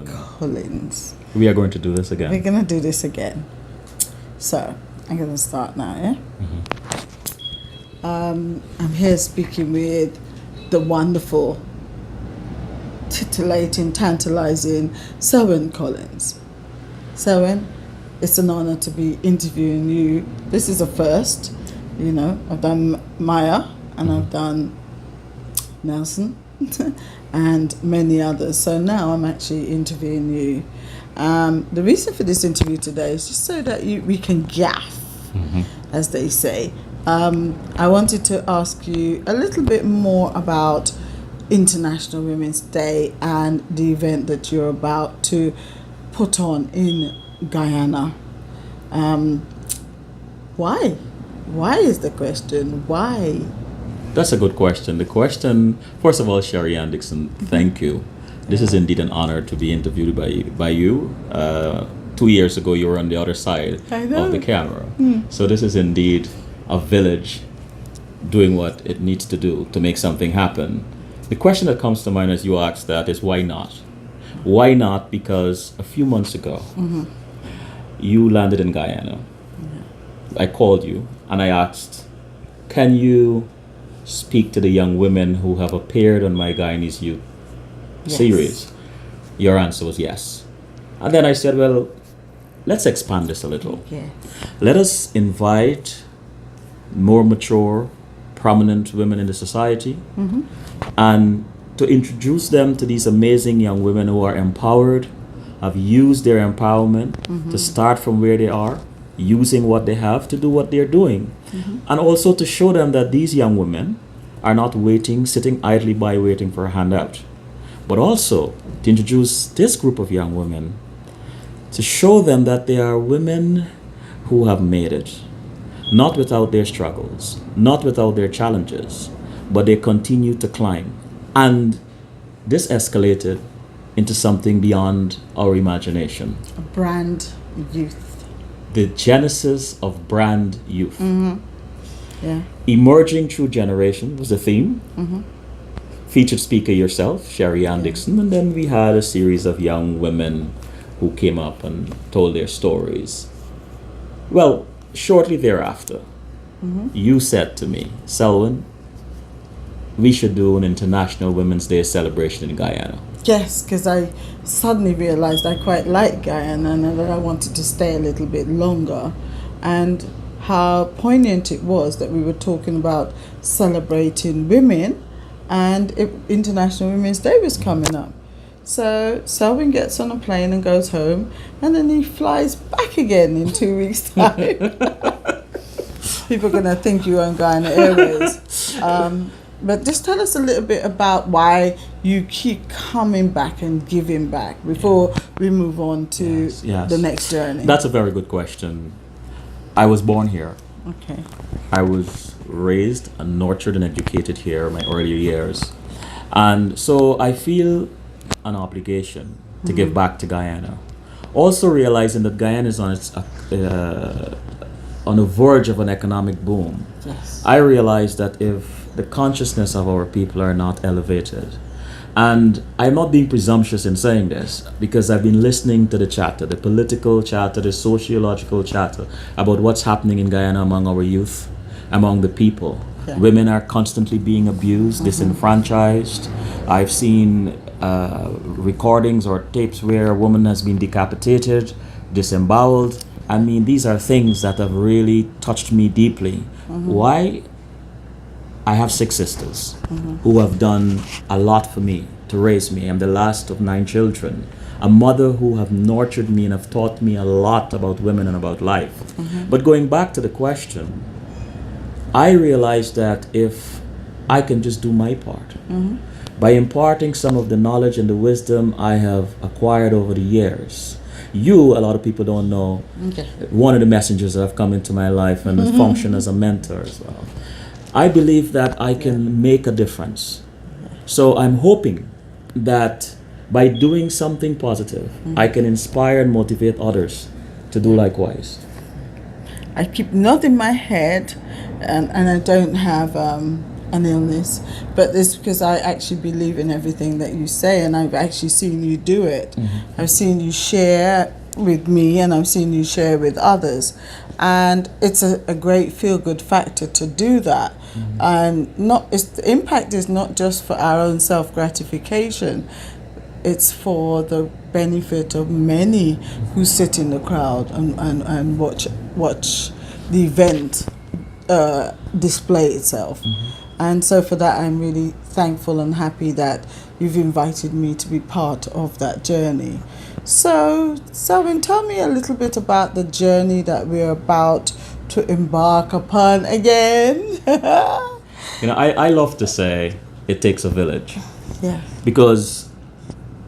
Collins. We are going to do this again. We're going to do this again. So, I'm going to start now, yeah? I'm here speaking with the wonderful, titillating, tantalizing Selwyn Collins. Selwyn, it's an honor to be interviewing you. This is a first. You know, I've done Maya and I've done Nelson and many others. So now I'm actually interviewing you. The reason for this interview today is just so that we can gaff, as they say. I wanted to ask you a little bit more about International Women's Day and the event that you're about to put on in Guyana. Why? Why is the question? Why? That's a good question. The question, first of all, Sherry Ann Dixon, thank you. This is indeed an honor to be interviewed by you. 2 years ago, you were on the other side of the camera. So this is indeed a village doing what it needs to do to make something happen. The question that comes to mind as you ask that is why not? Why not? Because a few months ago, you landed in Guyana. I called you and I asked, can you speak to the young women who have appeared on my Guyanese Youth series? Your answer was yes. And then I said, well, let's expand this a little. Let us invite more mature, prominent women in the society and to introduce them to these amazing young women who are empowered, have used their empowerment to start from where they are, using what they have to do what they're doing. And also to show them that these young women are not sitting idly by waiting for a handout. But also to introduce this group of young women, to show them that they are women who have made it. Not without their struggles, not without their challenges, but they continue to climb. And this escalated into something beyond our imagination. Brand Youth. The genesis of Brand Youth. Emerging through generation was the theme. Featured speaker yourself, Sherry Ann Dixon, and then we had a series of young women who came up and told their stories. Well, shortly thereafter, you said to me, Selwyn, we should do an International Women's Day celebration in Guyana. Yes, because I suddenly realized I quite like Guyana and that I wanted to stay a little bit longer, and how poignant it was that we were talking about celebrating women and International Women's Day was coming up. So Selwyn gets on a plane and goes home, and then he flies back again in 2 weeks' time. People are going to think you own Guyana Airways. But just tell us a little bit about why you keep coming back and giving back before we move on to the next journey. That's a very good question. I was born here. Okay. I was raised and nurtured and educated here in my earlier years. And so I feel an obligation to give back to Guyana. Also realizing that Guyana is on the verge of an economic boom. Yes. I realize that if the consciousness of our people are not elevated, and I'm not being presumptuous in saying this because I've been listening to the chatter, the political chatter, the sociological chatter about what's happening in Guyana among our youth, among the people. Women are constantly being abused, disenfranchised. I've seen recordings or tapes where a woman has been decapitated, disemboweled. I mean, these are things that have really touched me deeply. Why? I have 6 sisters who have done a lot for me to raise me. I'm the last of 9 children. A mother who have nurtured me and have taught me a lot about women and about life. But going back to the question, I realized that if I can just do my part, by imparting some of the knowledge and the wisdom I have acquired over the years. You, a lot of people don't know, one of the messengers that have come into my life and function as a mentor as well. I believe that I can make a difference. So I'm hoping that by doing something positive, I can inspire and motivate others to do likewise. I keep nodding my head, and I don't have an illness, but it's because I actually believe in everything that you say, and I've actually seen you do it. I've seen you share with me, and I've seen you share with others, and it's a great feel-good factor to do that. And the impact is not just for our own self-gratification, it's for the benefit of many who sit in the crowd and watch the event display itself. And so for that, I'm really thankful and happy that you've invited me to be part of that journey. So, Selwyn, tell me a little bit about the journey that we're about to embark upon again. You know, I love to say it takes a village. Yeah. Because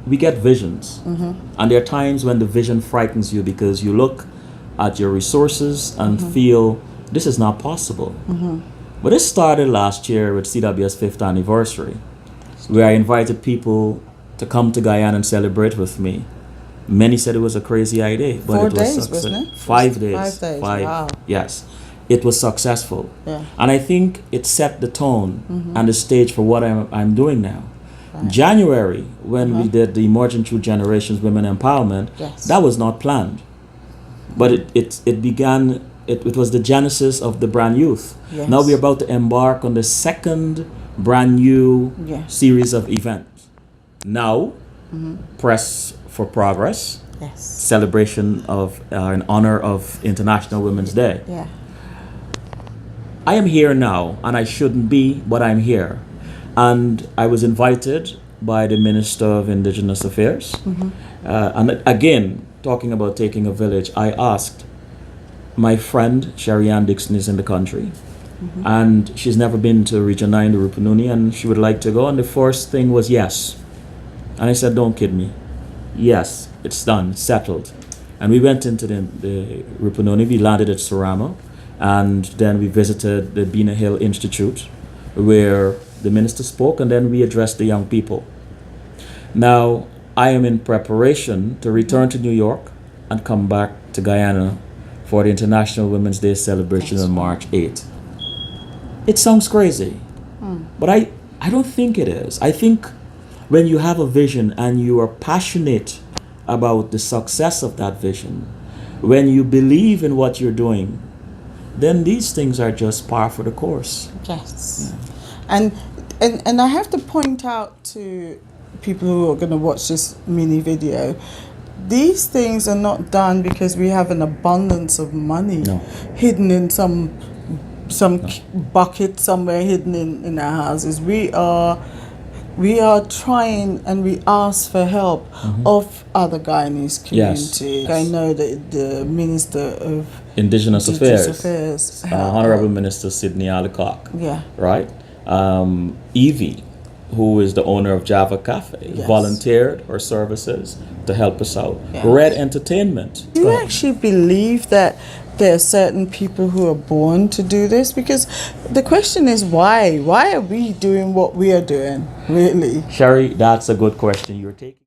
we get visions. And there are times when the vision frightens you because you look at your resources and feel this is not possible. But this started last year with CWS 5th anniversary, where I invited people to come to Guyana and celebrate with me. Many said it was a crazy idea, but 4 it was days, success. wasn't it? 5 days. 5 days. Wow. Yes, it was successful. Yeah. And I think it set the tone and the stage for what I'm doing now. January, when we did the Emerging True Generations Women Empowerment, that was not planned. But it began, it was the genesis of the Brand Youth. Yes. Now we're about to embark on the second brand new series of events. Now, Press for Progress, celebration of in honor of International Women's Day. Yeah. I am here now, and I shouldn't be, but I'm here. And I was invited by the Minister of Indigenous Affairs. And again, talking about taking a village, I asked, my friend Sherry Ann Dixon is in the country, and she's never been to Region 9, the Rupununi, and she would like to go. And the first thing was yes. And I said, don't kid me. Yes, it's done, settled. And we went into the Rupununi, we landed at Surama, and then we visited the Bina Hill Institute, where the minister spoke, and then we addressed the young people. Now, I am in preparation to return to New York and come back to Guyana for the International Women's Day celebration on March 8th. It sounds crazy, but I don't think it is. I think when you have a vision and you are passionate about the success of that vision, when you believe in what you're doing, then these things are just par for the course. Yes. Yeah. And I have to point out to people who are going to watch this mini video, these things are not done because we have an abundance of money hidden in some bucket somewhere hidden in our houses. We are trying, and we ask for help of other Guyanese community. Yes. I know that the Minister of Indigenous Affairs. Honorable Minister Sidney Alcock. Yeah. Right? Evie, who is the owner of Java Cafe, volunteered her services to help us out. Red Entertainment. Do you actually believe that there are certain people who are born to do this? Because the question is why? Why are we doing what we are doing, really? Sherry, that's a good question you're taking.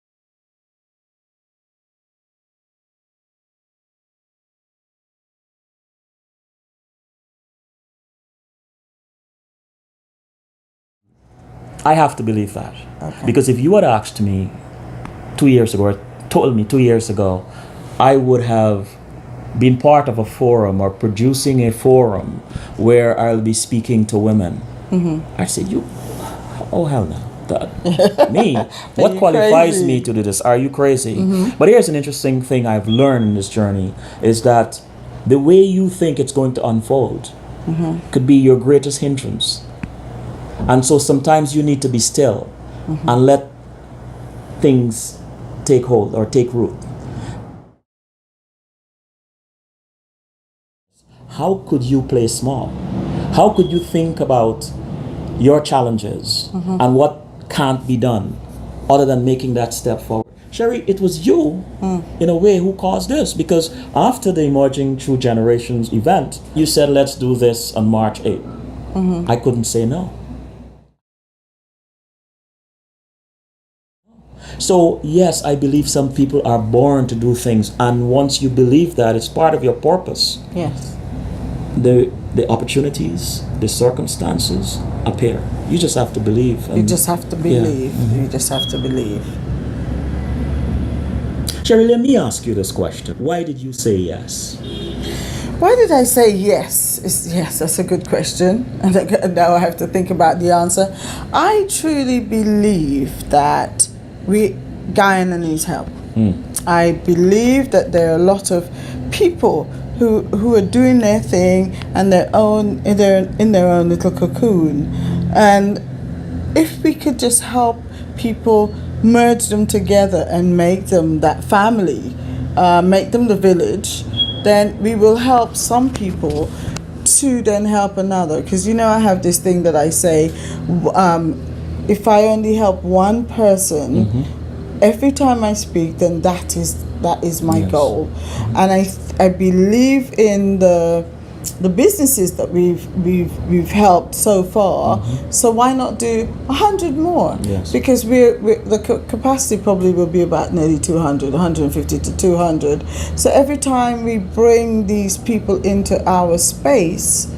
I have to believe that. Okay. Because if you had asked me 2 years ago, or told me 2 years ago, I would have been part of a forum or producing a forum where I'll be speaking to women. I said, oh hell no. Me? What qualifies me to do this? Are you crazy? But here's an interesting thing I've learned in this journey is that the way you think it's going to unfold could be your greatest hindrance. And so sometimes you need to be still and let things take hold or take root. How could you play small? How could you think about your challenges and what can't be done other than making that step forward? Sherry, it was you, in a way, who caused this, because after the Emerging True Generations event, you said, let's do this on March 8th. I couldn't say no. So yes, I believe some people are born to do things, and once you believe that, it's part of your purpose. Yes. The the opportunities, the circumstances appear. You just have to believe. You just have to believe. Yeah. Mm-hmm. You just have to believe. Sherry, let me ask you this question. Why did you say yes? Why did I say yes? Yes, that's a good question. And now I have to think about the answer. I truly believe that Guyana needs help. I believe that there are a lot of people who are doing their thing and they're in their own little cocoon. And if we could just help people merge them together and make them that family, make them the village, then we will help some people to then help another. Because I have this thing that I say, if I only help one person, every time I speak, then that is my goal. And I believe in the businesses that we've helped so far. So why not do 100 more? Yes. Because the capacity probably will be about nearly 200, 150 to 200. So every time we bring these people into our space,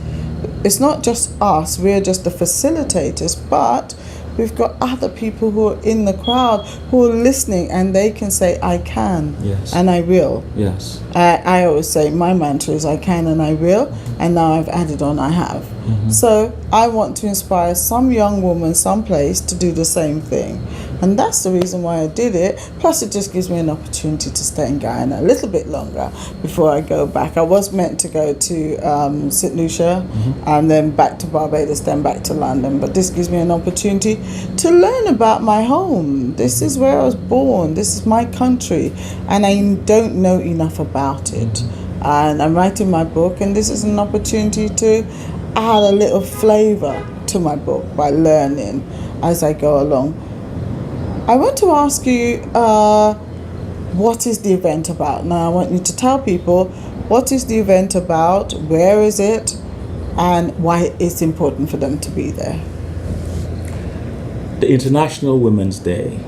it's not just us, we're just the facilitators, but we've got other people who are in the crowd who are listening, and they can say, I can, yes, and I will. Yes. I always say my mantra is I can and I will, and now I've added on I have. So I want to inspire some young woman someplace to do the same thing. And that's the reason why I did it. Plus it just gives me an opportunity to stay in Guyana a little bit longer before I go back. I was meant to go to St. Lucia and then back to Barbados, then back to London. But this gives me an opportunity to learn about my home. This is where I was born. This is my country. And I don't know enough about it. And I'm writing my book, and this is an opportunity to add a little flavor to my book by learning as I go along. I want to ask you, what is the event about? Now I want you to tell people, what is the event about, where is it, and why it's important for them to be there. The International Women's Day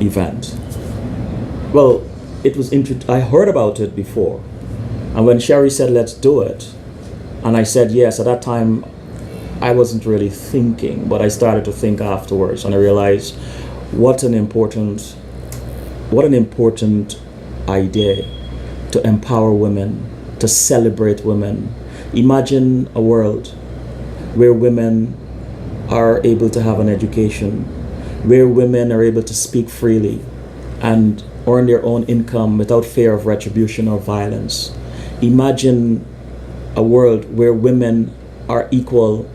event. Well, I heard about it before. And when Sherry said, let's do it, and I said yes, at that time, I wasn't really thinking, but I started to think afterwards, and I realized what an important idea to empower women, to celebrate women. Imagine a world where women are able to have an education, where women are able to speak freely and earn their own income without fear of retribution or violence. Imagine a world where women are equal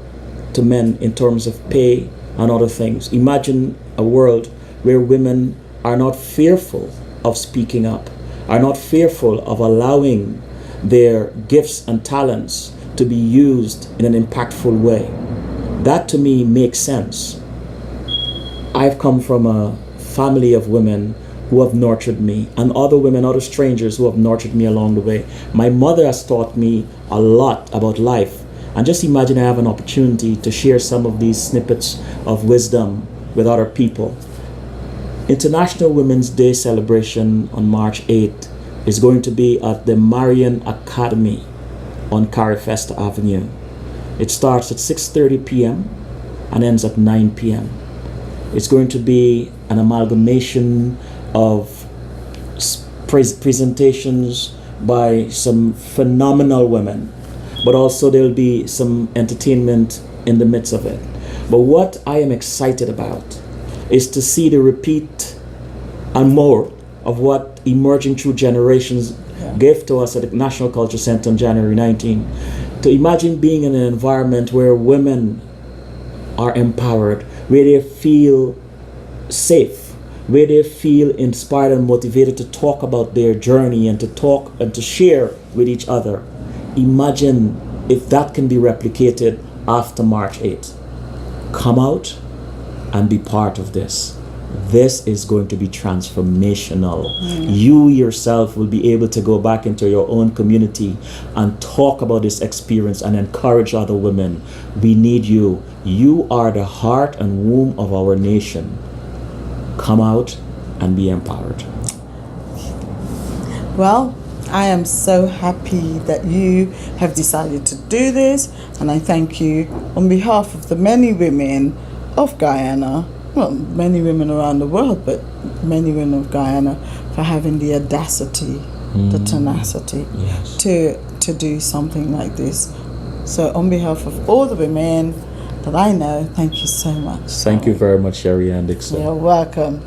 to men in terms of pay and other things. Imagine a world where women are not fearful of speaking up, are not fearful of allowing their gifts and talents to be used in an impactful way. That to me makes sense. I've come from a family of women who have nurtured me, and other women, other strangers who have nurtured me along the way. My mother has taught me a lot about life, and just imagine I have an opportunity to share some of these snippets of wisdom with other people. International Women's Day celebration on March 8th is going to be at the Marian Academy on Carifesta Avenue. It starts at 6:30 p.m. and ends at 9 p.m. It's going to be an amalgamation of presentations by some phenomenal women, but also there'll be some entertainment in the midst of it. But what I am excited about is to see the repeat and more of what Emerging Through Generations gave to us at the National Culture Center on January 19. To imagine being in an environment where women are empowered, where they feel safe, where they feel inspired and motivated to talk about their journey and to talk and to share with each other. Imagine if that can be replicated after March 8th. Come out and be part of this. This is going to be transformational. You yourself will be able to go back into your own community and talk about this experience and encourage other women. We need you. You are the heart and womb of our nation. Come out and be empowered. Well, I am so happy that you have decided to do this, and I thank you on behalf of the many women of Guyana, well, many women around the world, but many women of Guyana, for having the audacity, the tenacity Yes. to do something like this. So on behalf of all the women that I know, thank you so much. Thank you very much, Sherry Ann Dixon. You're welcome.